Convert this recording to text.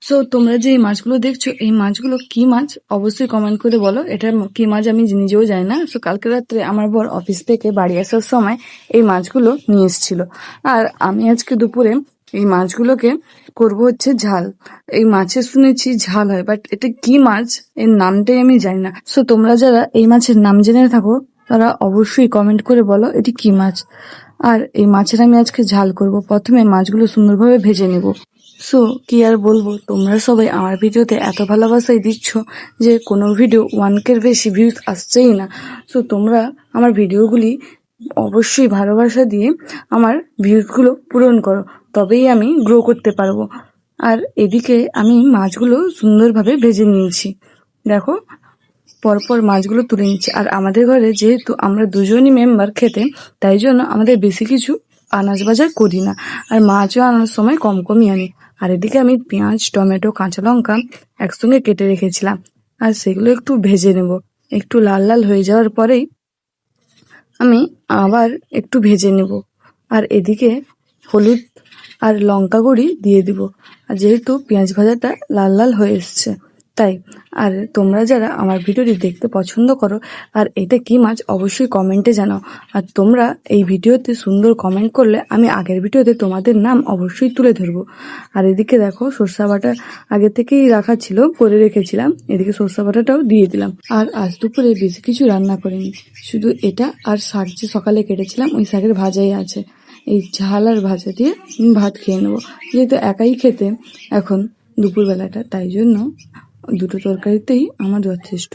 So তোমরা যে এই মাছগুলো দেখছো, এই মাছগুলো কি মাছ অবশ্যই কমেন্ট করে বলো। এটা কি মাছ আমি নিজেও জানি না। সো কালকে রাত্রে আমার বর অফিস থেকে বাড়ি আসার সময় এই মাছগুলো নিয়ে এসেছিল, আর আমি আজকে দুপুরে এই মাছগুলোকে করব হচ্ছে ঝাল। এই মাছের শুনেছি ঝাল হয়, বাট এটা কি মাছ এর নামটাই আমি জানি না। সো তোমরা যারা এই মাছের নাম জেনে থাকো তারা অবশ্যই কমেন্ট করে বলো এটি কি মাছ। আর এই মাছের আমি আজকে ঝাল করব। প্রথমে মাছগুলো সুন্দরভাবে ভেজে নেব। সো কি আর বলবো, তোমরা সবাই আমার ভিডিওতে এত ভালোবাসাই দিচ্ছ যে কোনো ভিডিও 1K বেশি ভিউজ আসছেই না। সো তোমরা আমার ভিডিওগুলি অবশ্যই ভালোবাসা দিয়ে আমার ভিউজগুলো পূরণ করো, তবেই আমি গ্রো করতে পারবো। আর এদিকে আমি মাছগুলো সুন্দরভাবে ভেজে নিয়েছি, দেখো পরপর মাছগুলো তুলে নিচ্ছি। আর আমাদের ঘরে যেহেতু আমরা দুজনই মেম্বার খেতে, তাই জন্য আমাদের বেশি কিছু আনাজ বাজার করি না, আর মাছও আনার সময় কম কমই আনি। আর এদিকে আমি পেঁয়াজ, টমেটো, কাঁচা লঙ্কা একসঙ্গে কেটে রেখেছিলাম, আর সেগুলো একটু ভেজে নেব। একটু লাল লাল হয়ে যাওয়ার পরেই আমি আবার একটু ভেজে নেব। আর এদিকে হলুদ আর লঙ্কা গুঁড়ি দিয়ে দিব, আর যেহেতু পেঁয়াজ ভাজাটা লাল লাল হয়ে এসছে তাই। আর তোমরা যারা আমার ভিডিওটি দেখতে পছন্দ করো আর এটা কি মাছ অবশ্যই কমেন্টে জানাও। আর তোমরা এই ভিডিওতে সুন্দর কমেন্ট করলে আমি আগের ভিডিওতে তোমাদের নাম অবশ্যই তুলে ধরবো। আর এদিকে দেখো সরষা বাটা আগে থেকেই রাখা ছিল, করে রেখেছিলাম। এদিকে সরষা বাটাটাও দিয়ে দিলাম। আর আজ দুপুরে বেশি কিছু রান্না করিনি, শুধু এটা আর শাক যে সকালে কেটেছিলাম ওই শাকের ভাজাই আছে। এই ঝাল আর ভাজা দিয়ে ভাত খেয়ে নেবো, যেহেতু একাই খেতে এখন দুপুরবেলাটা, তাই জন্য দুটো তরকারিতেই আমার যথেষ্ট।